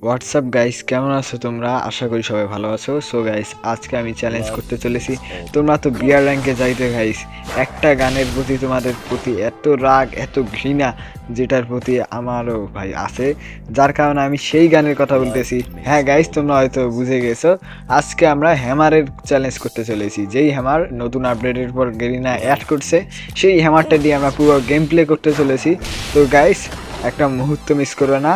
WhatsApp guys, কেমন আছো তোমরা? আশা করি সবাই ভালো আছো। সো গাইস, আজকে আমি চ্যালেঞ্জ করতে চলেছি। তোমরা তো বিয়ার র্যাঙ্কে যাইতে গাইস, একটা গানের প্রতি তোমাদের প্রতি এত রাগ, এত ঘৃণা, যেটার প্রতি আমারও ভাই আছে, যার কারণে আমি সেই গানের কথা বলতেছি। হ্যাঁ গাইস, তোমরা হয়তো বুঝে গেছো। আজকে আমরা হ্যামারের চ্যালেঞ্জ করতে চলেছি। যেই হ্যামার নতুন আপডেটের পর গেরিনা অ্যাড করছে, সেই হ্যামারটা দিয়ে আমরা পুরো গেম প্লে করতে চলেছি। তো গাইস, একটা মুহূর্ত মিস করবে না।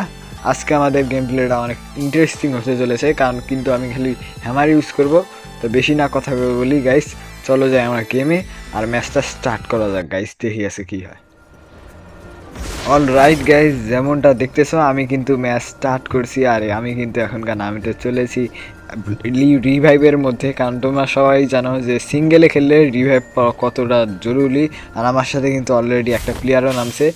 আজকে আমাদের গেম প্লেটা অনেক ইন্টারেস্টিং হতে চলেছে, কারণ কিন্তু আমি খালি হ্যামার ইউজ করব। তো বেশি না কথা বলি গাইস, চলো যাই আমরা গেমে, আর ম্যাচটা স্টার্ট করা যাক গাইস, দেখি আছে কি হয়। অল রাইট গাইজ, যেমনটা দেখতেছো আমি কিন্তু ম্যাচ স্টার্ট করছি। আর আমি কিন্তু এখনকার নামিতে চলেছি রিভাইভের মধ্যে, কারণ তোমরা সবাই জানো যে সিঙ্গেলে খেললে রিভাইভ পাওয়া কতটা জরুরি। আর আমার সাথে কিন্তু অলরেডি একটা প্লেয়ারও নামছে।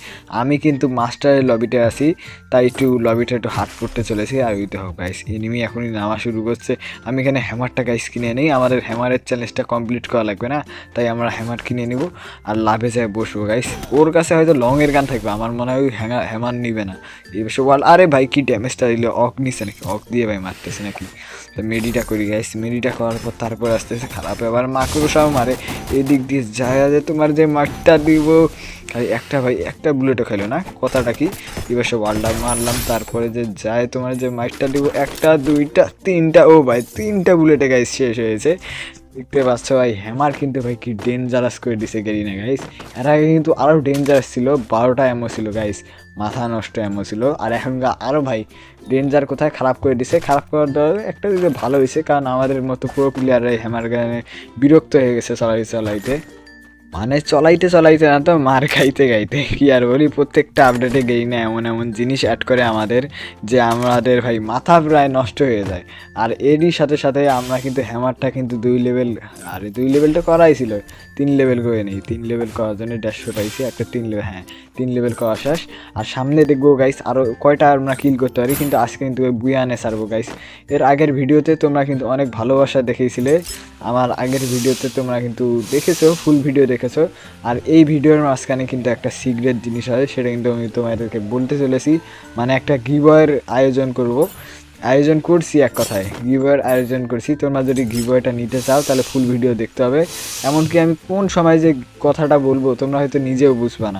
আমি কিন্তু মাস্টারের লবিতে আছি, তাই একটু লবিটা একটু হার্ড করতে চলেছি। আর ওই দেখো গাইস, এনিমি এখনই নামা শুরু করছে। আমি এখানে হ্যামারটা গাইস কিনে নিই, আমাদের হ্যামারের চ্যালেঞ্জটা কমপ্লিট করা লাগবে না, তাই আমরা হ্যামার কিনে নিব আর লাভে যায় বসবো গাইস। ওর কাছে হয়তো লংয়ের গান থাকবে, আমার মনে হয় ওই হ্যামার নিবে না। এই বসে ওয়াল, আরে ভাই কি ড্যামেজটা দিলে, অক নিছে নাকি? অক দিয়ে ভাই মারতেছে নাকি? তো মেডিটা করি গাইস, মেডিটা করার পর তারপর আসতেছে খারাপ, এবার মাকড়সাও মারে। এদিক দিয়ে যায় যে তোমার যে মারটা দিব, খালি একটা ভাই একটা বুলেটও খেলো না, কথাটা কি? এবার সব ওয়ালটা মারলাম, তারপরে যে যায় তোমার যে মাইকটা দিব, একটা দুইটা তিনটা, ও ভাই তিনটা বুলেটে গাইস শেষ হয়েছে। দেখতে পাচ্ছ ভাই, হ্যামার কিন্তু ভাই কি ডেঞ্জারাস করে দিছে গেরিনা গাইস। এর আগে কিন্তু আরও ডেঞ্জারাস ছিল, 12টা অ্যামো ছিল গাইস, মাথা নষ্ট অ্যামো ছিল। আর এখনকার আরও ভাই ডেঞ্জার কোথায় খারাপ করে দিছে। খারাপ করার দ্বারা একটা দিকে ভালো হয়েছে, কারণ আমাদের মতো প্রো প্লেয়াররা হ্যামার গানে বিরক্ত হয়ে গেছে চালাইতে। মানে চলাইতে চলাইতে না তো মার খাইতে খাইতে, কি আর বলি, প্রত্যেকটা আপডেটে গেই না এমন এমন জিনিস অ্যাড করে আমাদের, যে আমাদের ভাই মাথা প্রায় নষ্ট হয়ে যায়। আর এরই সাথে সাথে আমরা কিন্তু হ্যামারটা কিন্তু 2 লেভেল, আরে 2 লেভেলটা করাই ছিল, 3 লেভেল করে নেই। 3 লেভেল করার জন্য 150 পাইছি, একটা 3 লেভেল, হ্যাঁ 3 লেভেল করা শেষ। আর সামনে দেখবো গাইস আরও কয়টা আমরা কিল করতে পারি, কিন্তু আজকে কিন্তু বুয়ানে সারবো গাইস। এর আগের ভিডিওতে তোমরা কিন্তু অনেক ভালোবাসা দেখিয়েছিলে, আমার আগের ভিডিওতে তোমরা কিন্তু দেখেছো, ফুল ভিডিও দেখেছো। আর এই ভিডিওর মাঝখানে কিন্তু একটা সিক্রেট জিনিস আছে, সেটা কিন্তু আমি তোমাদেরকে বলতে চলেছি। মানে একটা গিভওয়ের আয়োজন করছি, এক কথায় গিভওয়ের আয়োজন করছি। তোমরা যদি গিভওয়েটা নিতে চাও তাহলে ফুল ভিডিও দেখতে হবে। এমনকি আমি কোন সময় যে কথাটা বলবো তোমরা হয়তো নিজেও বুঝবা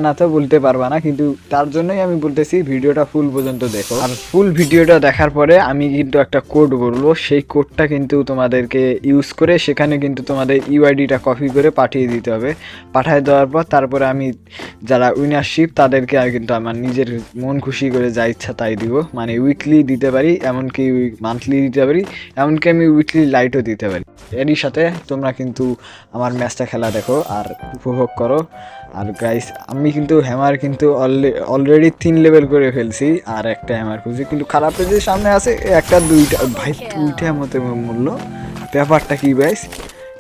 না তো বলতে পারবা না, কিন্তু তার জন্যই আমি বলতেছি ভিডিওটা ফুল পর্যন্ত দেখো। আর ফুল ভিডিওটা দেখার পরে আমি কিন্তু একটা কোড বলবো, সেই কোডটা কিন্তু তোমাদেরকে ইউজ করে সেখানে কিন্তু তোমাদের ইউআইডিটা কপি করে পাঠিয়ে দিতে হবে। পাঠিয়ে দেওয়ার পর তারপরে আমি যারা উইনারশিপ তাদেরকে কিন্তু আমার নিজের মন খুশি করে যা ইচ্ছা তাই দিব। মানে উইকলি দিতে পারি, এমনকি মান্থলি দিতে পারি, এমনকি আমি উইকলি লাইটও দিতে পারি। এরই সাথে তোমরা কিন্তু আমার ম্যাচটা খেলা দেখো আর উপভোগ করো। আর গাইস, আমি কিন্তু হ্যামার কিন্তু অলরেডি 3 লেভেল করে ফেলছি, আর একটা হ্যামার খুঁজছি, কিন্তু খারাপ যে সামনে আছে একটা দুইটা ভাই, দুইটা মতো মূল্য। ব্যাপারটা কি গাইস,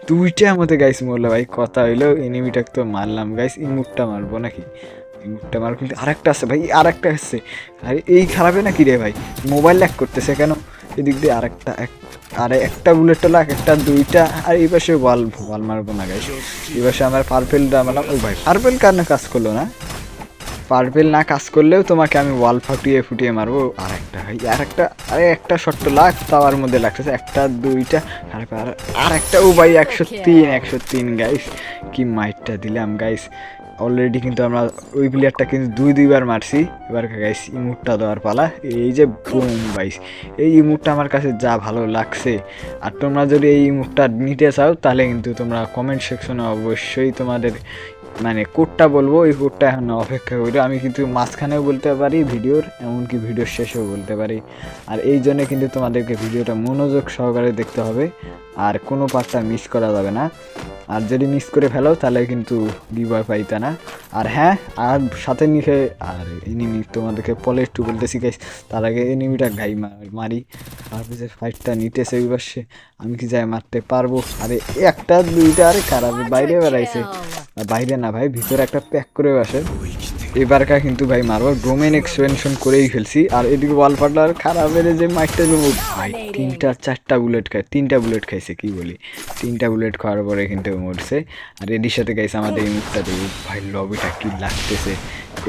দুইটা মতো গাইস মরলো ভাই। কথা হইলো এনিমিটাকে তো মারলাম গাইস, ইমুটটা মারবো নাকি? ইমুটটা মারবো, কিন্তু আরেকটা আছে ভাই, আরেকটা আসছে। আরে এই খারাপে নাকি রে ভাই? মোবাইল ল্যাগ করতেছে কেন? এদিক দিয়ে আরেকটা আরে একটা বুলেট তো লাগ, একটা দুইটা। আর এই পাশে ওয়াল মারবো না গাইস, এই পাশে আমার পার্পেলটা মারলাম। ও ভাই পার্পেল কার না কাজ করলো না? পার্পেল না কাজ করলেও তোমাকে আমি ওয়াল ফুটিয়ে মারবো। আরে একটা শট তো লাগ, তাওয়ার মধ্যে লাগতেছে, একটা দুইটা। আর একটা, ও ভাই 103 গাইস, কি মাইটটা দিলাম গাইস। অলরেডি কিন্তু আমরা ওই প্লেয়ারটা কিন্তু দুইবার মারছি। এবার গাইস ইমুটটা দেওয়ার পালা, এই যে বুম গাইস, এই ইমুটটা আমার কাছে যা ভালো লাগছে। আর তোমরা যদি এই ইমুটটা নিতে চাও তাহলে কিন্তু তোমরা কমেন্ট সেকশনে অবশ্যই তোমাদের মানে কোডটা বলবো, এই কোডটা এখন অপেক্ষা করি। আমি কিন্তু মাঝখানেও বলতে পারি ভিডিওর, এমনকি ভিডিওর শেষেও বলতে পারি। আর এই জন্য কিন্তু তোমাদেরকে ভিডিওটা মনোযোগ সহকারে দেখতে হবে, আর কোনো পার্টটা মিস করা যাবে না। আর যদি মিস করে ফেলো তাহলে কিন্তু গিভওয়ে পাইতে না। আর হ্যাঁ, আর সাথে নিখে আর এনিমি তোমাদেরকে পলে একটু বলতেছি গাইস, তার আগে এনিমিটা মারি। তারপরে যে ফাইটটা নিতেছে ওই পাশে, আমি কি যাই মারতে পারবো? আরে একটা দুইটা, আরে খারাপ বাইরে বেড়াইছে, বাইরে না ভাই, ভিতরে একটা প্যাক করে আসে। এবারকার কিন্তু ভাই মারবো, ডোমেন এক্সপেনশন করেই ফেলছি। আর এদিকে ওয়ালপাটার খারাপের যে মাইকটা দেবো ভাই, 3-4টা বুলেট খায়, 3টা বুলেট খাইছে, কি বলি, 3টা বুলেট খাওয়ার পরে কিন্তু মরছে। আর এদির সাথে গাইছে আমাদের এই মুখটা দেবো ভাই, লবিটা কি লাগতেছে।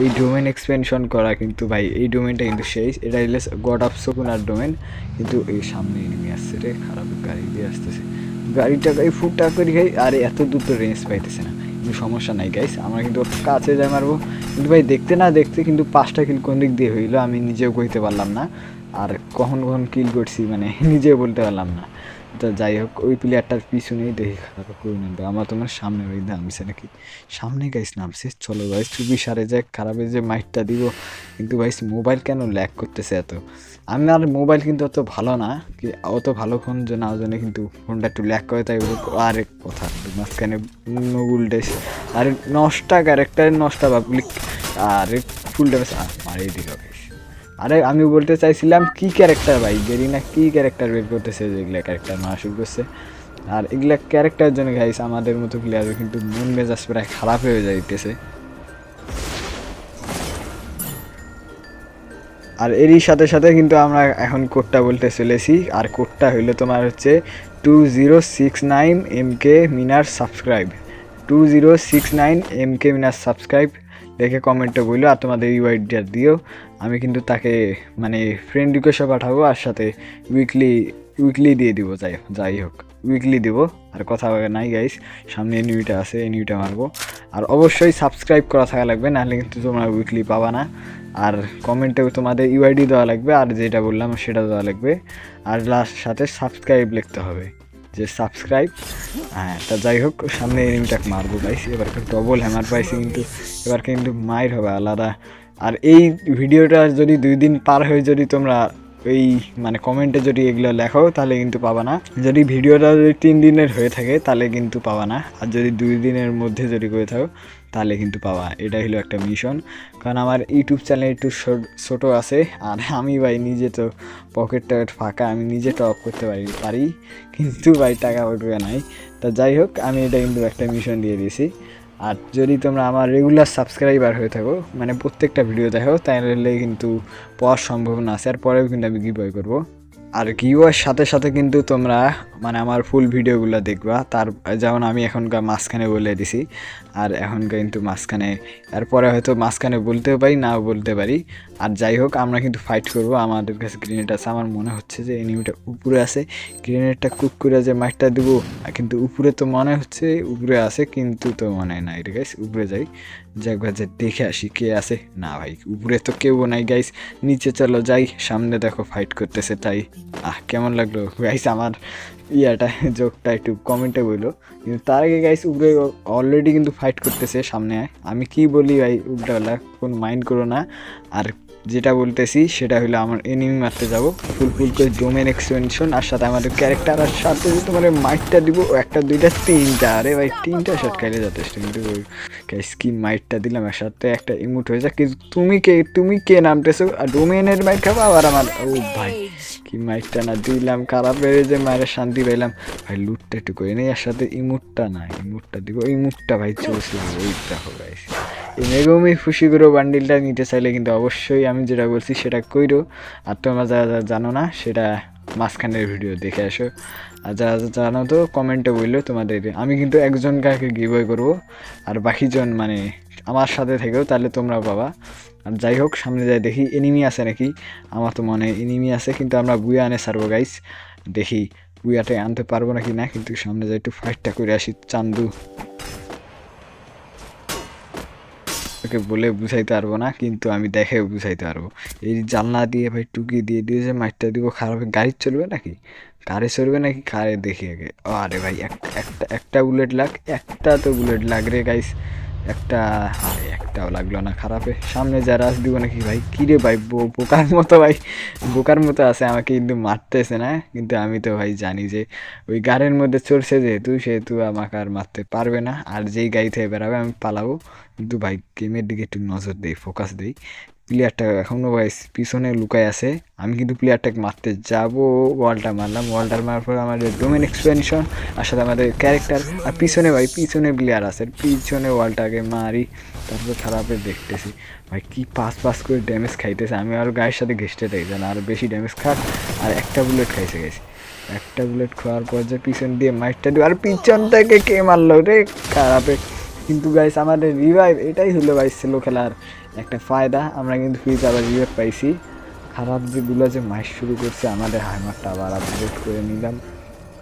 এই ডোমেন এক্সপেনশন করা কিন্তু ভাই, এই ডোমেনটা কিন্তু সেই, এটা হইলে গড অফ শকুনার ডোমেন। কিন্তু এই সামনে এনিমি আসছে রে, খারাপ গাড়ি দিয়ে আসতেছে, গাড়িটা গাই ফুটা করে খাই। আর এত দূর তো রেঞ্জ পাইতেছে না, কিন্তু সমস্যা নাই গাইস, আমরা কিন্তু ওর কাছে যাই মারবো। কিন্তু ভাই দেখতে না দেখতে কিন্তু 5টা কিল কোন দিক দিয়ে হইলো আমি নিজেও কইতে পারলাম না। আর কখন কখন কিল করছি মানে নিজেও বলতে পারলাম না। তো যাই হোক, ওই প্লেয়ারটার পিছনেই দেখি খারাপ করে নেবে, আমার তোমার সামনে ওই নামছে নাকি, সামনে গাইস নামছে। চলো গাইস চুপি সারে যাক, খারাপের যে মাইকটা দিব। কিন্তু গাইস মোবাইল কেন ল্যাগ করতেছে এত, আমার মোবাইল কিন্তু অত ভালো না, কি অত ভালো ফোন যে না জন্য কিন্তু ফোনটা একটু ল্যাগ করে, তাই আরেক কথা মাঝখানে নগুল ডেস, আরে নষ্টা ক্যারেক্টারের নষ্টা পাবলিক, আরে ফুল ড্যামেজ মারিয়ে দিল গাইস। আরে আমি বলতে চাইছিলাম কি ক্যারেক্টার ভাই, গেরিনা কি ক্যারেক্টার বের করতেছে, যেগুলো ক্যারেক্টার মারা শুরু করছে। আর এগুলা ক্যারেক্টারের জন্য গাইস আমাদের মতো প্লেয়ারের কিন্তু মন মেজাজ প্রায় খারাপ হয়ে যাইতেছে। আর এরই সাথে সাথে কিন্তু আমরা এখন কোডটা বলতে চলেছি। আর কোডটা হইলো তোমার হচ্ছে 2069 MK মিনার সাবস্ক্রাইব, 2069 MK মিনার সাবস্ক্রাইব দেখে কমেন্টে বললো। আর তোমাদের ইউআইডিটা দিও, আমি কিন্তু তাকে মানে ফ্রেন্ড রিকোয়েস্টে পাঠাবো, আর সাথে উইকলি দিয়ে দিব। যাই হোক উইকলি দিব। আর কথা নাই গাইস, সামনে এনিমিটা আছে, এনিমিটা মারবো। আর অবশ্যই সাবস্ক্রাইব করা থাকা লাগবে, নাহলে কিন্তু তোমরা উইকলি পাবা না। আর কমেন্টেও তোমাদের ইউআইডি দেওয়া লাগবে, আর যেটা বললাম সেটা দেওয়া লাগবে। আর লাস্ট সাথে সাবস্ক্রাইব লিখতে হবে, যে সাবস্ক্রাইব। হ্যাঁ, তা যাই হোক, সামনে এনিমিটাকে মারবো গাইস। এবার ডবল হ্যামার পাইছি, কিন্তু এবার কিন্তু মাইর হবে আলাদা। আর এই ভিডিওটা যদি 2 দিন পার হয়ে যদি তোমরা এই মানে কমেন্টে যদি এগুলো লেখো তাহলে কিন্তু পাবা না। যদি ভিডিওটা যদি 3 দিনের হয়ে থাকে তাহলে কিন্তু পাবা না। আর যদি 2 দিনের মধ্যে যদি করে থাকো তাহলে কিন্তু পাওয়া, এটা হলো একটা মিশন। কারণ আমার ইউটিউব চ্যানেল একটু ছোটো আছে, আর আমি ভাই নিজে তো পকেটটা ফাঁকা, আমি নিজে টপ করতে পারি কিন্তু ভাই টাকা পয়সা নাই। তা যাই হোক, আমি এটা কিন্তু একটা মিশন দিয়ে দিয়েছি। আর যদি তোমরা আমার রেগুলার সাবস্ক্রাইবার হয়ে থাকো, মানে প্রত্যেকটা ভিডিও দেখো, তাহলে কিন্তু পাওয়ার সম্ভাবনা আছে। আর পরেও কিন্তু আমি গিভঅ্যাওয়ে করবো। আর গিভওয়ের সাথে সাথে কিন্তু তোমরা মানে আমার ফুল ভিডিওগুলো দেখবা। তার যেমন আমি এখনকার মাঝখানে বলে দিছি, আর এখনকার কিন্তু মাঝখানে, এরপরে হয়তো মাঝখানে বলতেও পারি, নাও বলতে পারি। আর যাই হোক, আমরা কিন্তু ফাইট করব। আমাদের কাছে গ্রেনেড আছে, আমার মনে হচ্ছে যে এনিমিটা উপরে আছে, গ্রেনেডটা কুক করে যে মাইটটা দেবো, কিন্তু উপরে তো মনে হচ্ছে উপরে আছে, কিন্তু তো মনে নাই রে গাইস। উপরে যাই, যে একবার যে দেখে আসি কে আছে। না ভাই, উপরে তো কেউ নাই গাইস, নিচে চলো যাই, সামনে দেখো ফাইট করতেছে। তাই কেমন লাগলো গাইস আমার ইয়াটা, জোকটা একটু কমেন্টে বললো। কিন্তু তার আগে গাইস উপরে অলরেডি কিন্তু ফাইট করতেছে সামনে। আমি কি বলি ভাই, উল্টাবেলা কোনো মাইন্ড করো না। আর যেটা বলতেছি সেটা হলো, আমার এনিমি মারতে যাবো ফুল করে ডোমেন এক্সপেনশন, আর সাথে আমাদের ক্যারেক্টার, আর সাথে যে তোমার মাইটটা দিব 1টা 2টা 3টা। আরে ভাই 3টা শট খাইলে যথেষ্ট, কিন্তু গাইস কি মাইটটা দিলাম, এর সাথে একটা ইমোট হয়ে যায়। কিন্তু তুমি কে নামতেছো, আর ডোমেনের মাইট খাবো আবার আমার। ও ভাই কি মাইটটা না দিলাম, খারাপ বেড়ে যে মায়ের শান্তি পাইলাম ভাই। লুটটা একটু করে নেই, আর সাথে ইমোটটা না, ইমোটটা দিব, ইমোটটা ভাই চলছিল। ওই দেখো গাইস, এই মেগমি খুশি করে বান্ডিলটা নিতে চাইলে কিন্তু অবশ্যই আমি যেটা বলছি সেটা কইরো। আর তোমরা যারা জানো না সেটা মাঝখানের ভিডিও দেখে আসো। আর যারা জানো তো কমেন্টে বললো তোমাদের। আমি কিন্তু একজন কাকে গিভওয়ে করবো, আর বাকিজন মানে আমার সাথে থেকেও, তাহলে তোমরা পাবা। আর যাই হোক, সামনে যাই দেখি এনিমি আছে নাকি। আমার তো মনে হয় এনিমি আছে, কিন্তু আমরা বুয়া আনে সারবো গাইস। দেখি বুয়াটা আনতে পারবো নাকি না, কিন্তু সামনে যাই একটু ফাইটটা করে আসি। চান্দু ওকে বলে বুঝাইতে পারবো না, কিন্তু আমি দেখে বুঝাইতে পারবো। এই জানলা দিয়ে ভাই টুকি দিয়ে দিয়ে যে মাইটটা দিব, খারাপ গাড়ি চলবে নাকি, কারে চলবে নাকি, কারে দেখি আগে। আরে ভাই একটা বুলেট লাগ, একটা তো বুলেট লাগ রে গাইস, একটা। আরে একটাও লাগলো না, খারাপে সামনে যা রাস দিব নাকি ভাই। কিরে ভাই বোকার মতো ভাই, বোকার মতো আছে, আমাকে কিন্তু মারতেছে না। কিন্তু আমি তো ভাই জানি যে ওই গাড়ির মধ্যে চড়ছে সেহেতু আমাকে আর মারতে পারবে না। আর যেই গাড়ি থেকে বেরাবে আমি পালাবো। কিন্তু ভাই গেমের দিকে একটু নজর দেই, ফোকাস দেই। প্লেয়ারটা এখনও ভাই পিছনে লুকায় আছে, আমি কিন্তু প্লেয়ারটাকে মারতে যাবো। ওয়ালটা মারলাম, ওয়ালটার মারার পর আমাদের ডোমেন এক্সপেনশন, আর সাথে আমাদের ক্যারেক্টার। আর পিছনে ভাই পিছনে প্লেয়ার আছে, পিছনে ওয়ালটাকে মারি। তারপর খারাপে দেখতেছি ভাই কি পাস করে ড্যামেজ খাইতেছে। আমি আর গায়ের সাথে ঘেসতে দেখছি না, আর বেশি ড্যামেজ খাক। আর একটা বুলেট খাইছে গেছি, একটা বুলেট খাওয়ার পর যে পিছন দিয়ে মাইটটা দিব, আর পিছন থেকে কে মারলো রে খারাপে। কিন্তু গাইস আমাদের রিভাইভ, এটাই হলো গাইস স্লো খেলার একটা ফায়দা। আমরা কিন্তু ফ্রিতে আবার রিভাইভ পাইছি। খারাপ যেগুলো যে মাইট শুরু করছে, আমাদের হাইমারটা আবার আপডেট করে নিলাম।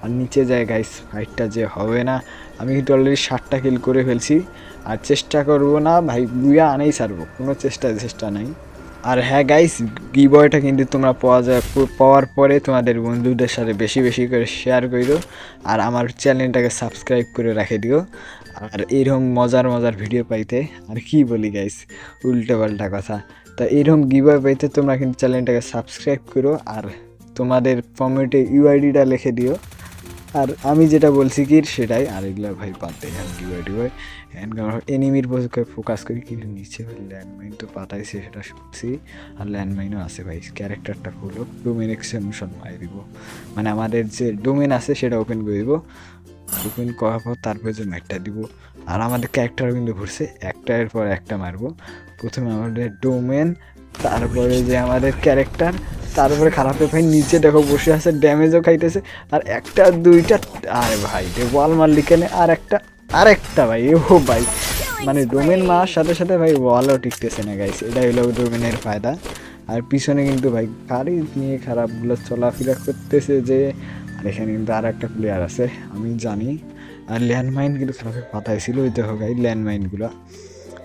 আর নিচে যায় গাইস, ফাইটটা যে হবে না। আমি কিন্তু অলরেডি 7টা কিল করে ফেলছি, আর চেষ্টা করব না ভাই বুয়া আনেই ছাড়বো, কোনো চেষ্টা নাই। আর হ্যাঁ গাইস, গিভওয়েটা কিন্তু তোমরা পাওয়ার পরে তোমাদের বন্ধুদের সাথে বেশি করে শেয়ার করো, আর আমার চ্যানেলটাকে সাবস্ক্রাইব করে রেখে দিও। আর এইরকম মজার ভিডিও পাইতে, আর কি বলি গাইস, উল্টোপাল্টা কথা। তা এইরকম গিভওয়ে পাইতে তোমরা কিন্তু চ্যানেলটাকে সাবস্ক্রাইব করো, আর তোমাদের কমেন্টে ইউআইডিটা লিখে দিও। আর আমি যেটা বলছি কি সেটাই, আর এগুলো ভাই বাদ দেয় ডিওয়াই এনিমির পক্ষে ফোকাস করি। কিন্তু নিচে ভাই ল্যান্ডমাইন তো পাতাইছে, সেটা শুনছি। আর ল্যান্ডমাইনও আছে ভাই, ক্যারেক্টারটা হলো ডোমেন এক্সটেনশন মারি দিব, মানে আমাদের যে ডোমেন আছে সেটা ওপেন করে দিব। ওপেন করার পর তারপরে যে ম্যাটটা দিব। আর আমাদের ক্যারেক্টারও কিন্তু ঘুরছে, একটার পর একটা মারবো। প্রথমে আমাদের ডোমেন, তারপরে যে আমাদের ক্যারেক্টার, তারপরে খারাপে ভাই নিচে দেখো বসে আছে, ড্যামেজও খাইতেছে। আর একটা দুইটা, আরে ভাই ওয়াল মারলি কেনে, আর একটা ভাই ও ভাই, মানে ডোমেন মারার সাথে ভাই ওয়ালও টিকতেছে না গাইস, এটাই হলো ডোমেনের ফায়দা। আর পিছনে কিন্তু ভাই গাড়ি নিয়ে খারাপগুলো চলাফেরা করতেছে যে। আর এখানে কিন্তু আর একটা প্লেয়ার আছে আমি জানি। আর ল্যান্ডমাইন কিন্তু খারাপে পাতাইছিল, ওই দেখো গাই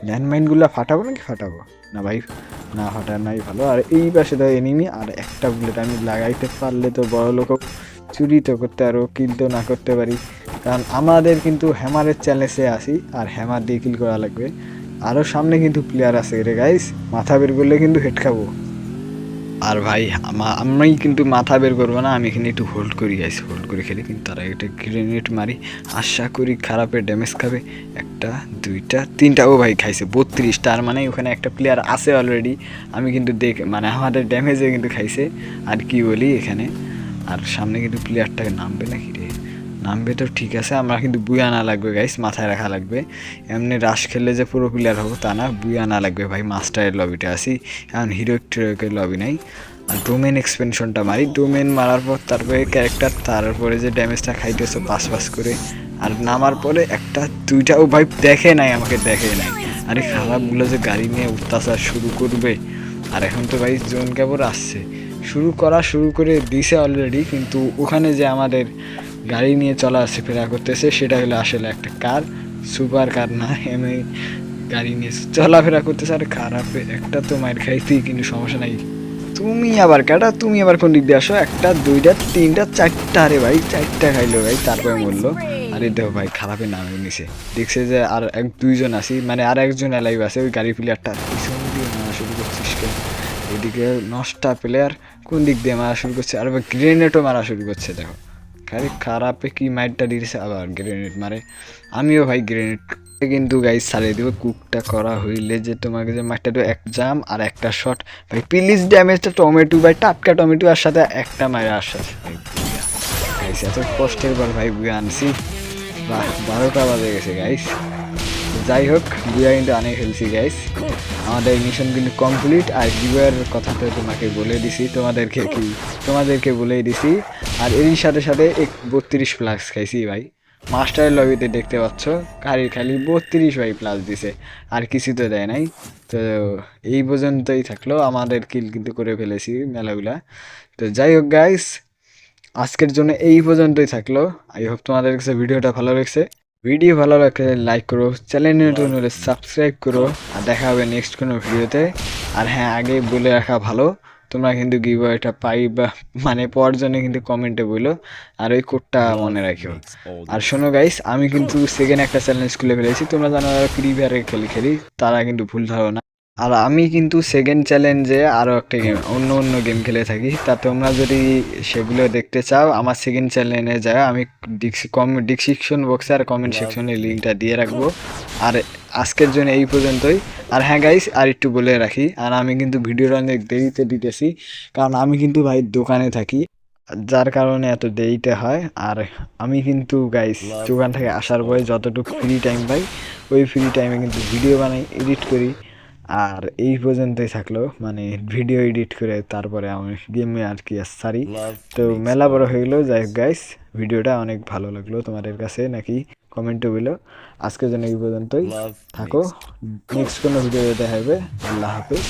ল্যান্ডমাইনগুলো ফাটাবো নাকি ফাটাবো না ভাই, না ফাটা নাই ভালো। আর এই পাশে তো এনিমি, আর একটা বুলেট আমি লাগাইতে পারলে তো বড় লোক চুরি তো করতে আরও কিল তো না করতে পারি, কারণ আমাদের কিন্তু হ্যামারের চ্যালেঞ্জে আসি, আর হ্যামার দিয়ে কিল করা লাগবে। আরও সামনে কিন্তু প্লেয়ার আছে রে গাইস, মাথা বের করলে কিন্তু হেড খাবো। আর ভাই আমি কিন্তু মাথা বের করবো না, আমি এখানে একটু হোল্ড করি গাইস, হোল্ড করে খেলি। কিন্তু তারা একটা গ্রেনেড মারি, আশা করি খারাপের ড্যামেজ খাবে। একটা দুইটা তিনটা, ও ভাই খাইছে 32, তার মানে ওখানে একটা প্লেয়ার আছে অলরেডি। আমি কিন্তু মানে আমাদের ড্যামেজে কিন্তু খাইছে। আর কি বলি এখানে, আর সামনে কিন্তু প্লেয়ারটাকে নামবে নাকি রে, নামবে তো ঠিক আছে। আমরা কিন্তু বুয়া না লাগবে গাইস, মাথায় রাখা লাগবে। এমনি রাশ খেললে যে পুরো প্লেয়ার হবো তা না, বুয়া না লাগবে ভাই। মাস্টারের লবিটা আসি, এখন হিরোকের লবি নাই। আর ডোমেন এক্সপেনশনটা মারি, ডোমেন মারার পর তারপরে ক্যারেক্টার, তারপরে যে ড্যামেজটা খাইতেছে পাস করে। আর নামার পরে একটা দুইটা, ও ভাই দেখে নাই, আমাকে দেখে নাই। আরে খারাপগুলো যে গাড়ি নিয়ে অত্যাচার শুরু করবে। আর এখন তো ভাই জোন ক্যাবর আসছে, শুরু করে দিছে অলরেডি। কিন্তু ওখানে যে আমাদের গাড়ি নিয়ে চলাফেরা করতেছে, সেটা হলো আসলে একটা কার, সুপার কার না, এমনি গাড়ি নিয়ে চলাফেরা করতেছে। আর খারাপে একটা তো মায়ের খাইতেই, কিন্তু সমস্যা নাই। তুমি আবার কোন দিক দিয়ে আসো, একটা দুইটা তিনটা চারটা, আরে ভাই চারটা খাইলো ভাই, তারপরে বললো। আরে দেখো ভাই খারাপের নামে নিছে, দেখছে যে আর দুইজন আসি, মানে আর একজন অ্যালাইভ আছে, ওই গাড়ি প্লেয়ারটা পিছন দিয়ে মারা শুরু করছিস কেন। ওইদিকে নষ্টা প্লেয়ার কোন দিক দিয়ে মারা শুরু করছে, আর গ্রেনেডও মারা শুরু করছে। দেখো খারাপে কি মাইটটা দিয়েছে, আবার গ্রেনেড মারে। আমিও ভাই গ্রেনেড কিন্তু গাইজ ছাড়িয়ে দেবো। কুকটা করা হইলে যে তোমাকে যে মাইটটা দেবো, এক জাম আর একটা শট ভাই, প্লিজ ড্যামেজটা টমেটো ভাই, টাটকা টমেটো আর সাথে একটা মায়ের আশ্বাস গাইস। এত কষ্টের পর ভাই বুয়া আনছি, বাহ 12টা বাজে গেছে গাইস। যাই হোক, বুয়া কিন্তু আনে ফেলছি গাইস, আমাদের মিশন কিন্তু কমপ্লিট। আর বুয়ার কথাটা তোমাকে বলে দিছি, তোমাদেরকে বলেই দিছি। আর এরই সাথে 32 প্লাস খাইছি ভাই, মাস্টারের লবিতে দেখতে পাচ্ছ খালি 32 ভাই প্লাস দিছে, আর কিছু তো দেয় নাই। তো এই পর্যন্তই থাকলো, আমাদের কিল কিন্তু করে ফেলেছি মেলাগুলা। তো যাই হোক গাইস, আজকের জন্য এই পর্যন্তই থাকলো। আই হোপ তোমাদের কাছে ভিডিওটা ভালো লাগছে। ভিডিও ভালো লাগলে লাইক করো, চ্যানেল নতুন হলে সাবস্ক্রাইব করো। আর দেখা হবে নেক্সট কোনো ভিডিওতে। আর হ্যাঁ, আগে বলে রাখা ভালো, তোমরা কিন্তু গিভওয়েটা বা মানে পাওয়ার জন্য কিন্তু কমেন্টে বলো, আর ওই কোডটা মনে রাখো। আর শোনো গাইস, আমি কিন্তু সেকেন্ড একটা চ্যালেঞ্জ খুলে ফেলেছি, তোমরা জানো ফ্রি ফায়ারে খেলি, তারা কিন্তু ভুল ধারণা। আর আমি কিন্তু সেকেন্ড চ্যালেঞ্জে আরও একটা গেম, অন্য গেম খেলে থাকি। তা তোমরা যদি সেগুলো দেখতে চাও, আমার সেকেন্ড চ্যানেলে যাও, আমি ডিসক্রিপশন বক্সে আর কমেন্ট সেকশনে লিঙ্কটা দিয়ে রাখবো। আর আজকের জন্য এই পর্যন্তই। আর হ্যাঁ গাইস, আর একটু বলে রাখি, আর আমি কিন্তু ভিডিওটা অনেক দেরিতে দিতেছি, কারণ আমি কিন্তু ভাই দোকানে থাকি, যার কারণে এত দেরিতে হয়। আর আমি কিন্তু গাইস দোকান থেকে আসার পরে যতটুকু ফ্রি টাইম পাই, ওই ফ্রি টাইমে কিন্তু ভিডিও বানাই, এডিট করি। আর এই পর্যন্তই থাকলো, মানে ভিডিও এডিট করে তারপরে আমি গেমে আর কি সারি। তো মেলা বড় হয়ে গেলো। যাই হোক গাইস, ভিডিওটা অনেক ভালো লাগলো তোমাদের কাছে নাকি, কমেন্টে বলো। আজকের জন্য এই পর্যন্তই থাকো, নেক্সট কোনো ভিডিও দেখা হবে। আল্লাহ হাফেজ।